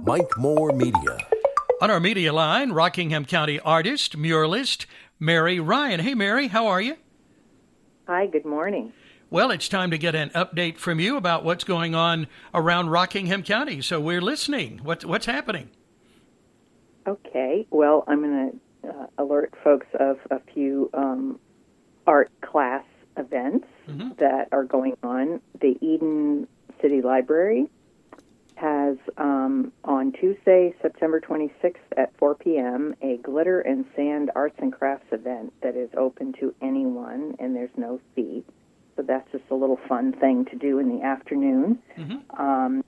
Mike Moore Media. On our media line, Rockingham County artist, muralist, Mary Ryan. Hey, Mary, how are you? Hi, good morning. Well, it's time to get an update from you about what's going on around Rockingham County. So we're listening. What's happening? Okay, well, I'm going to alert folks of a few art class events that are going on. The Eden City Library has on Tuesday, September 26th at 4 p.m., a glitter and sand arts and crafts event that is open to anyone, and there's no fee. So that's just a little fun thing to do in the afternoon. And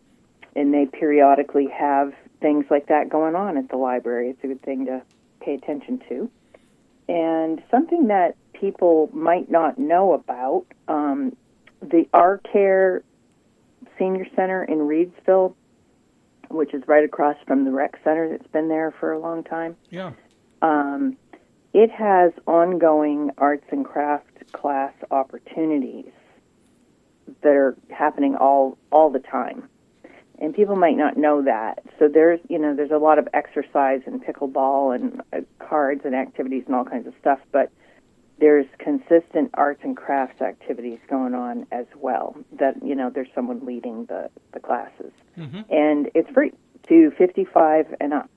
they periodically have things like that going on at the library. It's a good thing to pay attention to. And something that people might not know about, the Our Care Senior Center in Reedsville, which is right across from the rec center that's been there for a long time. Yeah. It has ongoing arts and craft class opportunities that are happening all the time. And people might not know that. So there's a lot of exercise and pickleball and cards and activities and all kinds of stuff, but there's consistent arts and crafts activities going on as well that, there's someone leading the classes. And it's free to 55 and up.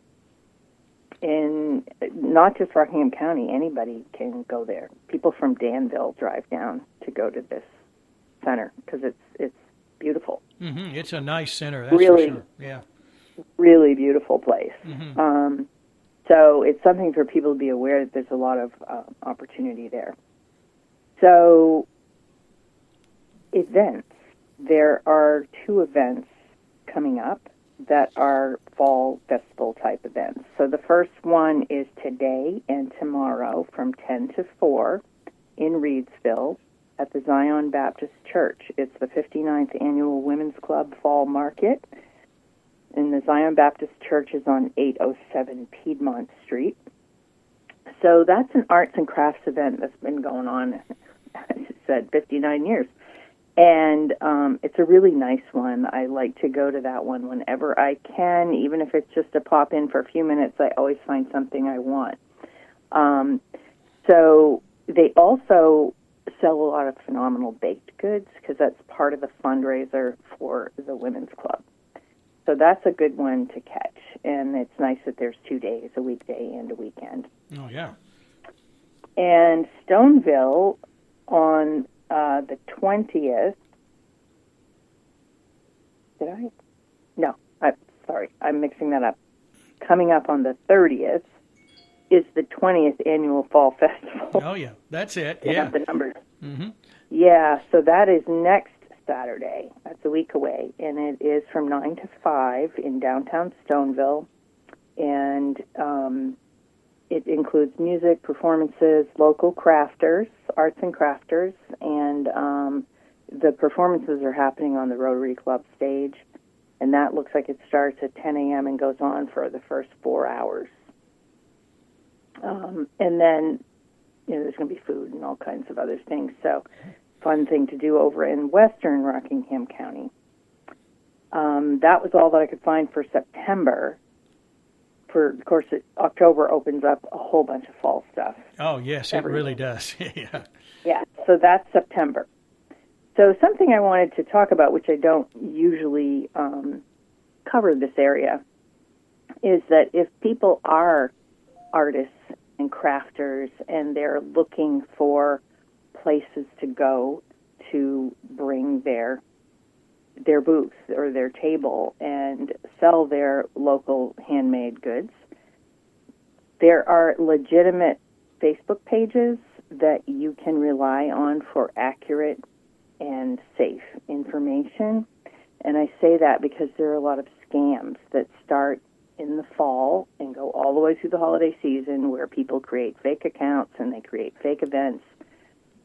And not just Rockingham County, anybody can go there. People from Danville drive down to go to this center because it's beautiful. It's a nice center, that's really, for sure. Yeah. Really beautiful place. So it's something for people to be aware that there's a lot of opportunity there. So events. There are 2 events coming up that are fall festival type events. So the first one is today and tomorrow from 10 to 4 in Reedsville at the Zion Baptist Church. It's the 59th Annual Women's Club Fall Market. And the Zion Baptist Church is on 807 Piedmont Street. So that's an arts and crafts event that's been going on, as I said, 59 years. And it's a really nice one. I like to go to that one whenever I can, even if it's just to pop in for a few minutes. I always find something I want. So they also sell a lot of phenomenal baked goods because that's part of the fundraiser for the Women's Club. So that's a good one to catch. And it's nice that there's 2 days, a weekday and a weekend. Oh, yeah. And Stoneville on the 20th. Did I? No, sorry, I'm mixing that up. Coming up on the 30th is the 20th Annual Fall Festival. Oh, yeah, that's it. They Yeah. have the numbers. Yeah, so that is next Saturday. That's a week away. And it is from 9 to 5 in downtown Stoneville. And it includes music, performances, local crafters, arts and crafters, and the performances are happening on the Rotary Club stage, and that looks like it starts at 10 a.m. and goes on for the first 4 hours. And then, there's going to be food and all kinds of other things, so fun thing to do over in western Rockingham County. That was all that I could find for September. Of course, October opens up a whole bunch of fall stuff. Oh, yes, it really does. Yeah. Yeah, so that's September. So something I wanted to talk about, which I don't usually cover this area, is that if people are artists and crafters and they're looking for places to go to bring their booth or their table and sell their local handmade goods, there are legitimate Facebook pages that you can rely on for accurate and safe information. And I say that because there are a lot of scams that start in the fall and go all the way through the holiday season where people create fake accounts and they create fake events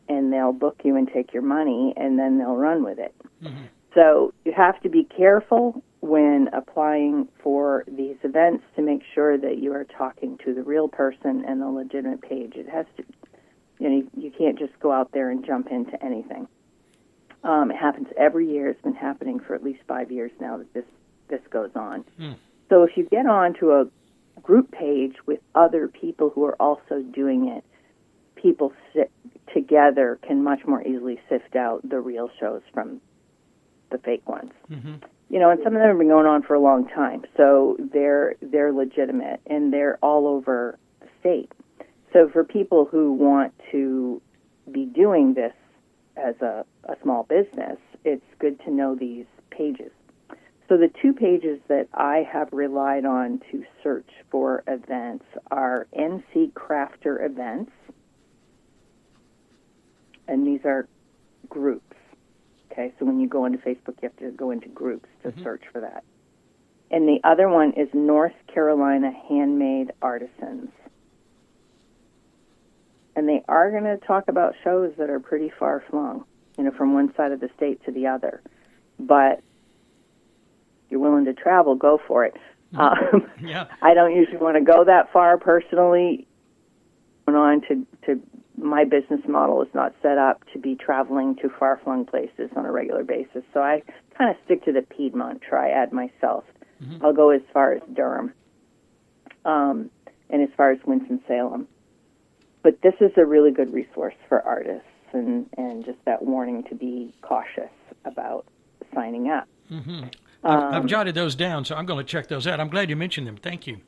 and they'll book you and take your money and then they'll run with it. So you have to be careful when applying for these events to make sure that you are talking to the real person and the legitimate page. It has to, you can't just go out there and jump into anything. It happens every year. It's been happening for at least 5 years now that this goes on. So if you get onto a group page with other people who are also doing it, people sit together can much more easily sift out the real shows from the fake ones. Mm-hmm. You know, and some of them have been going on for a long time, so they're legitimate, and they're all over the state. So for people who want to be doing this as a small business, it's good to know these pages. So the two pages that I have relied on to search for events are NC Crafter Events, and these are groups. Okay, so when you go into Facebook, you have to go into groups to search for that. And the other one is North Carolina Handmade Artisans. And they are going to talk about shows that are pretty far-flung, you know, from one side of the state to the other. But if you're willing to travel, go for it. Yeah. I don't usually want to go that far personally. On to my business model is not set up to be traveling to far-flung places on a regular basis. So I kind of stick to the Piedmont triad myself. Mm-hmm. I'll go as far as Durham and as far as Winston-Salem. But this is a really good resource for artists and just that warning to be cautious about signing up. Mm-hmm. I've jotted those down, so I'm going to check those out. I'm glad you mentioned them. Thank you.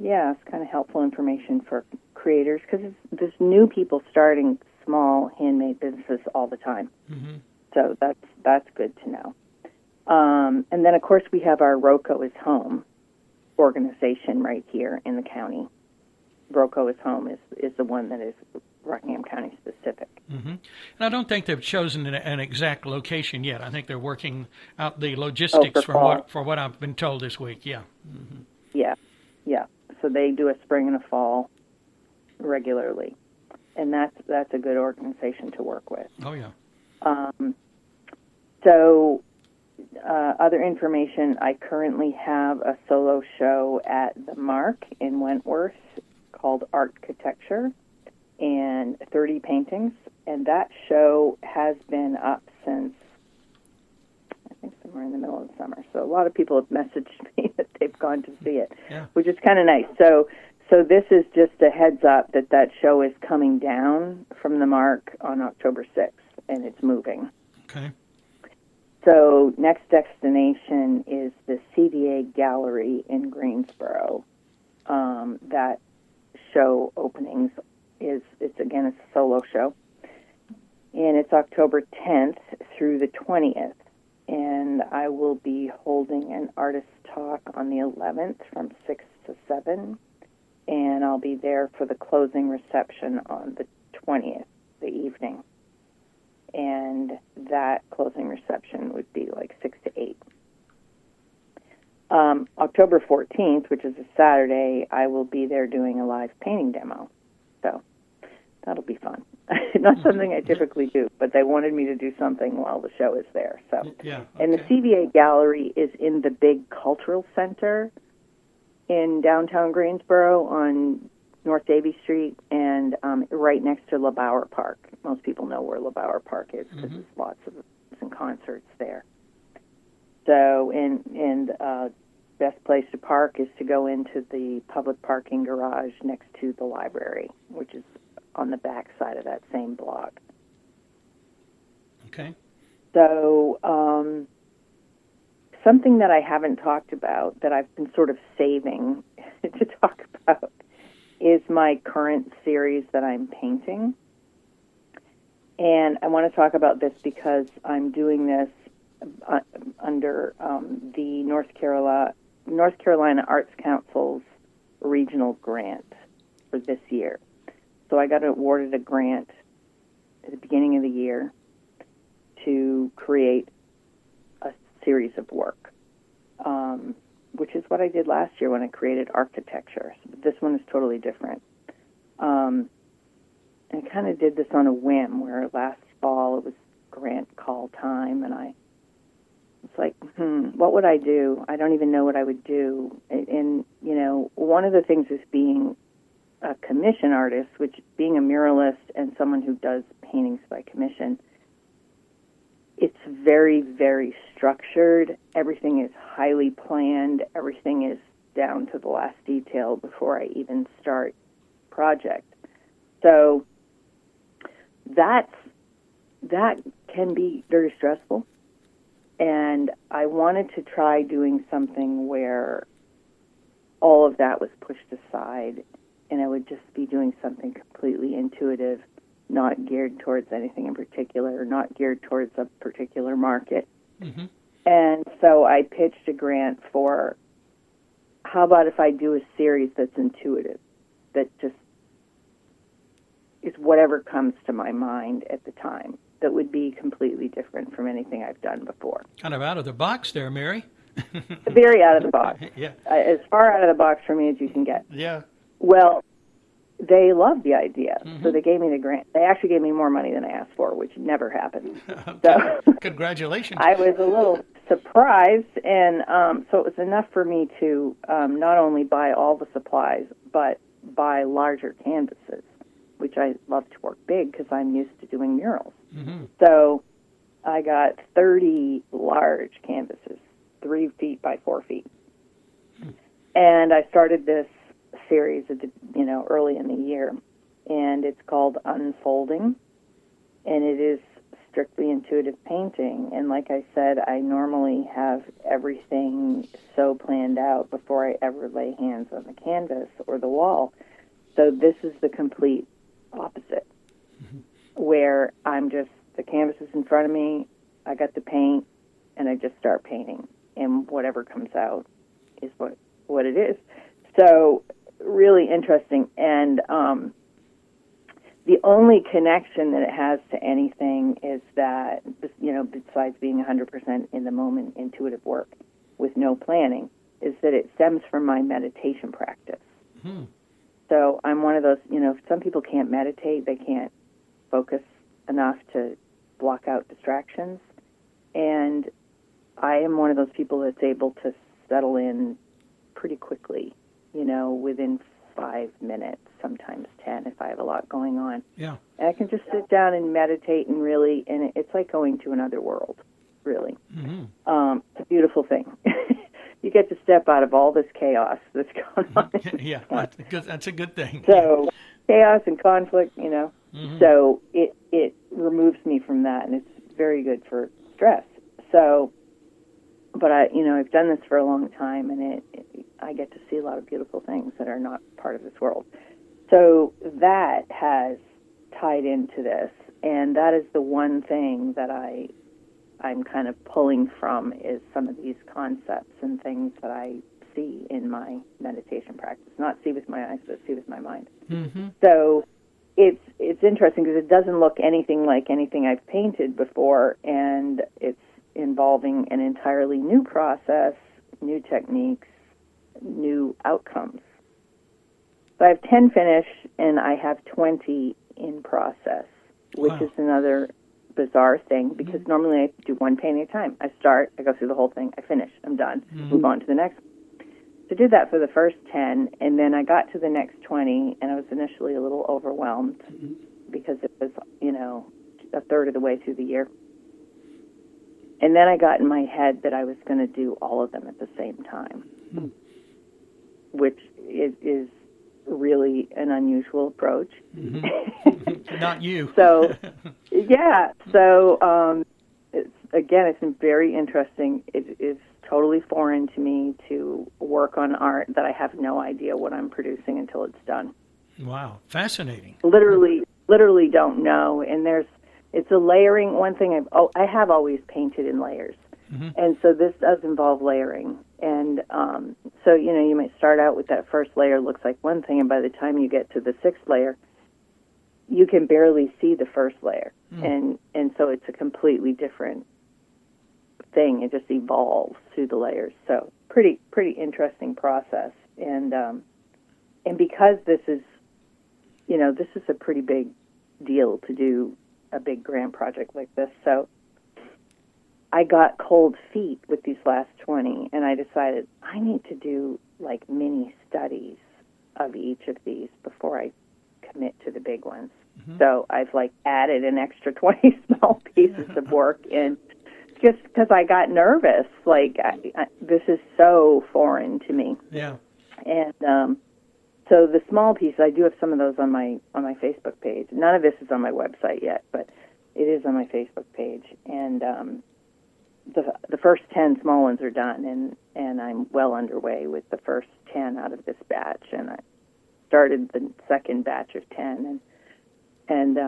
Yeah, it's kind of helpful information for creators because there's new people starting small handmade businesses all the time. Mm-hmm. So that's good to know. And then, of course, we have our Rocco is Home organization right here in the county. Rocco is Home is the one that is Rockingham County specific. Mm-hmm. And I don't think they've chosen an exact location yet. I think they're working out the logistics for what I've been told this week. Yeah. Mm-hmm. Yeah. So they do a spring and a fall regularly, and that's a good organization to work with. Oh yeah. So other information: I currently have a solo show at the Mark in Wentworth called Architecture and 30 paintings, and that show has been up since I think somewhere in the middle of the summer. So a lot of people have messaged me that they've gone to see it, which is kind of nice. So this is just a heads up that show is coming down from the Mark on October 6th, and it's moving. Okay. So next destination is the CVA Gallery in Greensboro. That show openings it's again a solo show, and it's October 10th through the 20th. And I will be holding an artist talk on the 11th from 6 to 7, and I'll be there for the closing reception on the 20th, the evening. And that closing reception would be like 6 to 8. October 14th, which is a Saturday, I will be there doing a live painting demo. So that'll be fun. Not something I typically do, but they wanted me to do something while the show is there. So, okay. And the CVA Gallery is in the big cultural center in downtown Greensboro on North Davie Street and right next to LeBauer Park. Most people know where LeBauer Park is because there's lots of events and concerts there. So, and best place to park is to go into the public parking garage next to the library, which is on the back side of that same block. Okay. So something that I haven't talked about that I've been sort of saving to talk about is my current series that I'm painting. And I want to talk about this because I'm doing this under the North Carolina Arts Council's regional grant for this year. So I got awarded a grant at the beginning of the year to create a series of work, which is what I did last year when I created Architecture. This one is totally different. And I kind of did this on a whim where last fall it was grant call time, and I was like, what would I do? I don't even know what I would do. And you know, one of the things is being a commission artist, which being a muralist and someone who does paintings by commission, it's very, very structured. Everything is highly planned. Everything is down to the last detail before I even start project. So that can be very stressful. And I wanted to try doing something where all of that was pushed aside and I would just be doing something completely intuitive, not geared towards anything in particular, not geared towards a particular market. Mm-hmm. And so I pitched a grant for, how about if I do a series that's intuitive, that just is whatever comes to my mind at the time, that would be completely different from anything I've done before. Kind of out of the box there, Mary. Very out of the box. Yeah. As far out of the box for me as you can get. Yeah. Well, they loved the idea, mm-hmm. so they gave me the grant. They actually gave me more money than I asked for, which never happens. So congratulations. I was a little surprised, and so it was enough for me to not only buy all the supplies, but buy larger canvases, which I love to work big because I'm used to doing murals. Mm-hmm. So I got 30 large canvases, 3 feet by 4 feet. And I started this series at the, early in the year, and it's called Unfolding, and it is strictly intuitive painting. And like I said, I normally have everything so planned out before I ever lay hands on the canvas or the wall. So this is the complete opposite, mm-hmm. where the canvas is in front of me, I got the paint, and I just start painting, and whatever comes out is what it is. So really interesting, and the only connection that it has to anything is that, besides being 100% in the moment intuitive work with no planning, is that it stems from my meditation practice. Mm-hmm. So I'm one of those, some people can't meditate, they can't focus enough to block out distractions, and I am one of those people that's able to settle in pretty quickly, within 5 minutes, sometimes 10 if I have a lot going on. Yeah. And I can just sit down and meditate and it's like going to another world, really. Mm-hmm. It's a beautiful thing. You get to step out of all this chaos that's going on. Yeah, that's a good thing. So chaos and conflict, mm-hmm. So it removes me from that, and it's very good for stress. So, but I've done this for a long time, and I get to see a lot of beautiful things that are not part of this world. So that has tied into this, and that is the one thing that I'm kind of pulling from, is some of these concepts and things that I see in my meditation practice. Not see with my eyes, but see with my mind. Mm-hmm. So it's interesting because it doesn't look anything like anything I've painted before, and it's involving an entirely new process, new techniques, new outcomes. So I have 10 finished, and I have 20 in process, which Wow. is another bizarre thing, because normally I do one painting at a time. I start, I go through the whole thing, I finish, I'm done, move on to the next one. So I did that for the first 10, and then I got to the next 20, and I was initially a little overwhelmed because it was, a third of the way through the year. And then I got in my head that I was going to do all of them at the same time, which is really an unusual approach. Mm-hmm. Not you. So, yeah. So, it's been very interesting. It is totally foreign to me to work on art that I have no idea what I'm producing until it's done. Wow, fascinating. Literally don't know. And it's a layering. One thing I have always painted in layers. Mm-hmm. And so this does involve layering. And so, you might start out with that first layer, looks like one thing, and by the time you get to the 6th layer, you can barely see the first layer. And so it's a completely different thing. It just evolves through the layers. So pretty interesting process. And because this is a pretty big deal to do a big grant project like this. So I got cold feet with these last 20, and I decided I need to do like mini studies of each of these before I commit to the big ones. Mm-hmm. So I've added an extra 20 small pieces of work, and just because I got nervous. Like, this is so foreign to me. Yeah. And so the small piece, I do have some of those on my Facebook page. None of this is on my website yet, but it is on my Facebook page. And the first 10 small ones are done, and I'm well underway with the first 10 out of this batch. And I started the second batch of 10, and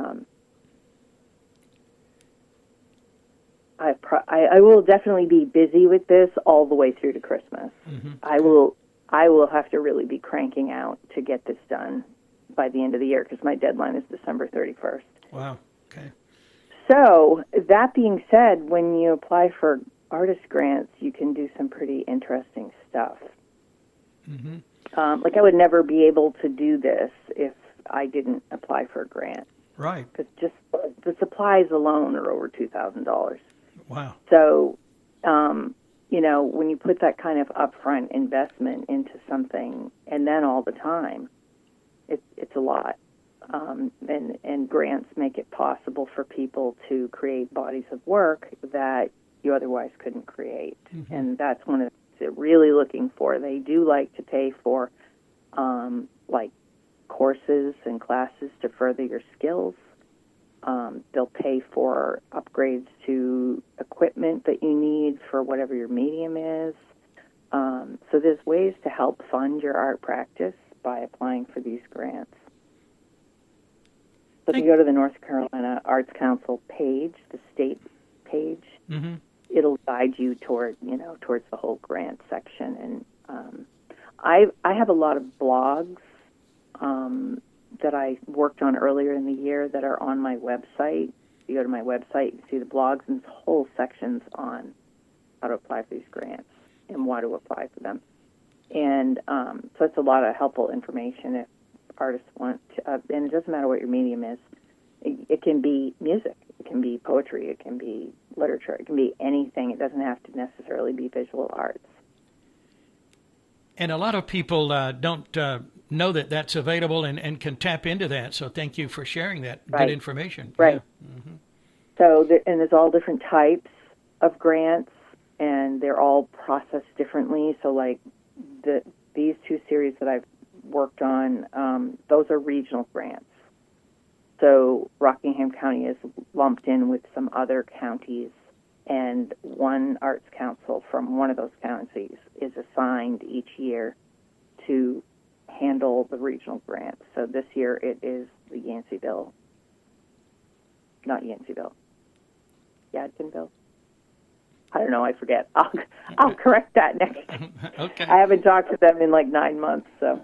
I will definitely be busy with this all the way through to Christmas. Mm-hmm. I will have to really be cranking out to get this done by the end of the year because my deadline is December 31st. Wow. Okay. So that being said, when you apply for artist grants, you can do some pretty interesting stuff. Mm-hmm. Like I would never be able to do this if I didn't apply for a grant. Right. Because just the supplies alone are over $2,000. Wow. So, when you put that kind of upfront investment into something, and then all the time, it's a lot. And grants make it possible for people to create bodies of work that you otherwise couldn't create. Mm-hmm. And that's one of the things they're really looking for. They do like to pay for, like, courses and classes to further your skills. They'll pay for upgrades to equipment that you need for whatever your medium is. So there's ways to help fund your art practice by applying for these grants. So if you go to the North Carolina Arts Council page, the state page, mm-hmm. it'll guide you towards the whole grant section. And I have a lot of blogs that I worked on earlier in the year that are on my website. If you go to my website, you can see the blogs, and there's whole sections on how to apply for these grants and why to apply for them. And so it's a lot of helpful information if artists want to, and it doesn't matter what your medium is. It can be music, it can be poetry, it can be literature, it can be anything. It doesn't have to necessarily be visual arts. And a lot of people don't know that that's available and can tap into that. So thank you for sharing that good information. Right. Yeah. Mm-hmm. So there's all different types of grants, and they're all processed differently. So like these two series that I've worked on, those are regional grants. So Rockingham County is lumped in with some other counties, and one arts council from one of those counties is assigned each year to handle the regional grants. So this year it is the Yanceyville, not Yanceyville, Yadkinville. I don't know, I forget. I'll correct that next. Okay. I haven't talked to them in like 9 months, so.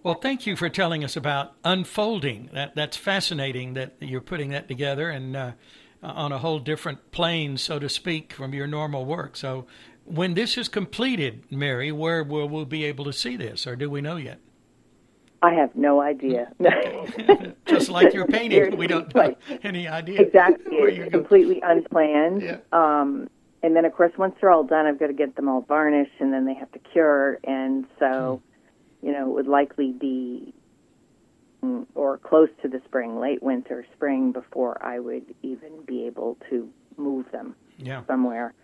Well, thank you for telling us about Unfolding. That's fascinating that you're putting that together and on a whole different plane, so to speak, from your normal work. So when this is completed, Mary, where will we be able to see this, or do we know yet? I have no idea. Just like your painting, we don't know any idea. Exactly. It's completely unplanned. Yeah. And then, of course, once they're all done, I've got to get them all varnished, and then they have to cure. And so, it would likely be or close to the spring, late winter, spring, before I would even be able to move them somewhere.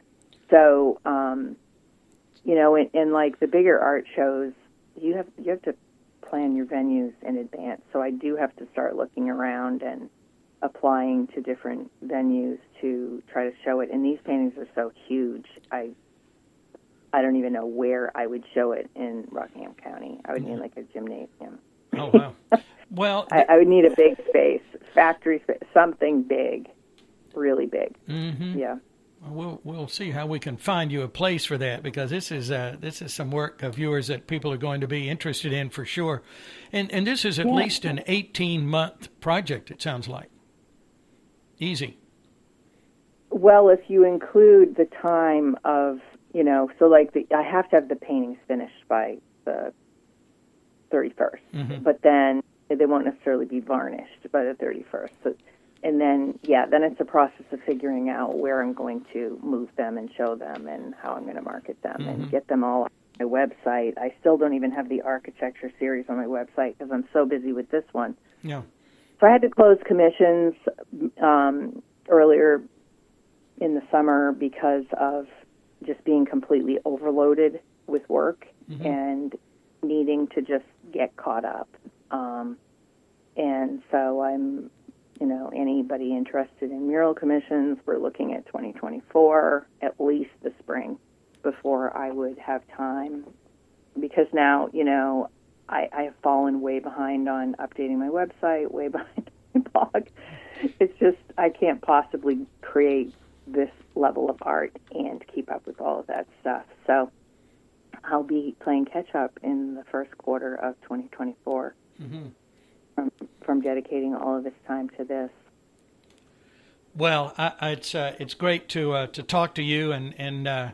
So, in like the bigger art shows, you have to plan your venues in advance. So I do have to start looking around and applying to different venues to try to show it. And these paintings are so huge, I don't even know where I would show it in Rockingham County. I would need like a gymnasium. Oh, wow. Well, I would need a big space, factory space, something big, really big. Mm-hmm. Yeah. We'll see how we can find you a place for that, because this is some work of yours that people are going to be interested in for sure, and this is at least an 18-month project. It sounds like easy. Well, if you include the time of so like I have to have the paintings finished by the 31st, mm-hmm. but then they won't necessarily be varnished by the 31st. So. And then, then it's a process of figuring out where I'm going to move them and show them and how I'm going to market them and get them all on my website. I still don't even have the architecture series on my website because I'm so busy with this one. Yeah. So I had to close commissions earlier in the summer because of just being completely overloaded with work and needing to just get caught up. And so I'm, anybody interested in mural commissions, we're looking at 2024, at least the spring, before I would have time. Because now, I have fallen way behind on updating my website, way behind my blog. It's just, I can't possibly create this level of art and keep up with all of that stuff. So I'll be playing catch up in the first quarter of 2024 from dedicating all of this time to this. Well, it's great to talk to you and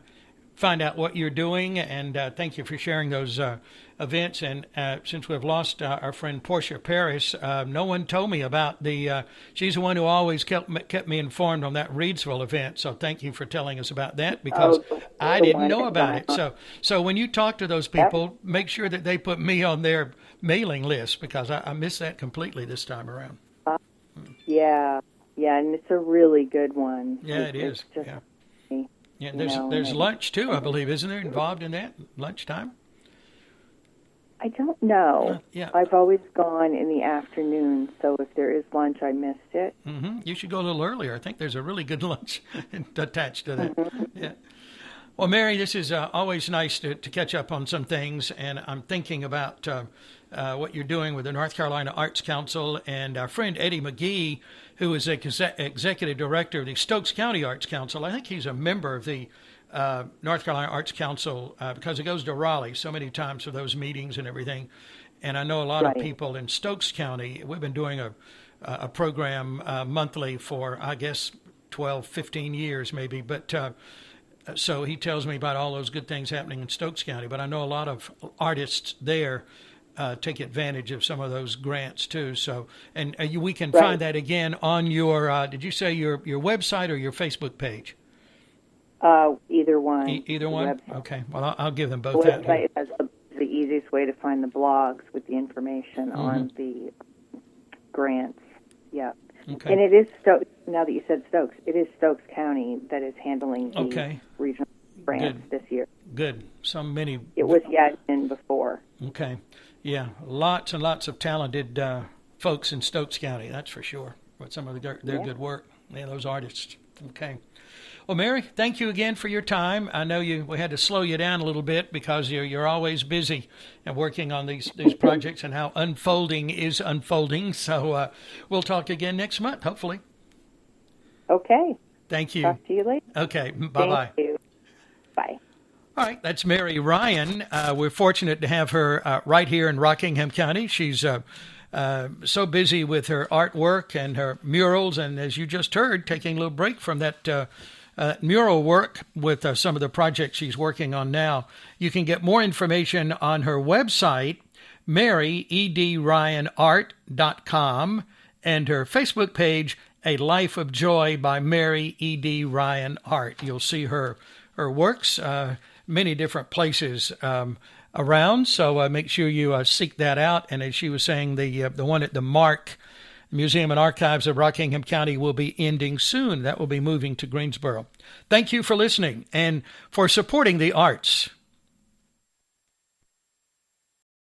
find out what you're doing, and thank you for sharing those events. And since we've lost our friend Portia Paris, no one told me about she's the one who always kept me informed on that Reidsville event. So thank you for telling us about that, because I didn't know about it. So when you talk to those people, make sure that they put me on their mailing list, because I missed that completely this time around. Yeah, and it's a really good one. Yeah, it is. Yeah, there's lunch too, I believe, isn't there, involved in that, lunchtime? I don't know. Yeah. I've always gone in the afternoon, so if there is lunch, I missed it. You should go a little earlier. I think there's a really good lunch attached to that. Yeah. Well, Mary, this is always nice to catch up on some things, and I'm thinking about what you're doing with the North Carolina Arts Council, and our friend Eddie McGee, who is executive director of the Stokes County Arts Council. I think he's a member of the North Carolina Arts Council because he goes to Raleigh so many times for those meetings and everything. And I know a lot of people in Stokes County. We've been doing a program monthly for, I guess, 12, 15 years maybe. But so he tells me about all those good things happening in Stokes County. But I know a lot of artists there take advantage of some of those grants too. So, and we can find that again on your. Did you say your website or your Facebook page? Either one. Either one. Website. Okay. Well, I'll give them both. The website is the easiest way to find the blogs with the information on the grants. Yeah. Okay. And it is Stokes. Now that you said Stokes, it is Stokes County that is handling the regional grants this year. Good. So many. It was Yadkin before. Okay. Yeah, lots and lots of talented folks in Stokes County, that's for sure, with some of their good work. Yeah, those artists. Okay. Well, Mary, thank you again for your time. I know we had to slow you down a little bit because you're always busy and working on these projects and how unfolding is unfolding. So we'll talk again next month, hopefully. Okay. Thank you. Talk to you later. Okay, bye-bye. Thank you. Bye. All right, that's Mary Ryan. We're fortunate to have her right here in Rockingham County. She's so busy with her artwork and her murals, and as you just heard, taking a little break from that mural work with some of the projects she's working on now. You can get more information on her website, maryedryanart.com, and her Facebook page, A Life of Joy by Mary E.D. Ryan Art. You'll see her works many different places around, so make sure you seek that out. And as she was saying, the one at the MARC, Museum and Archives of Rockingham County, will be ending soon. That will be moving to Greensboro. Thank you for listening and for supporting the arts.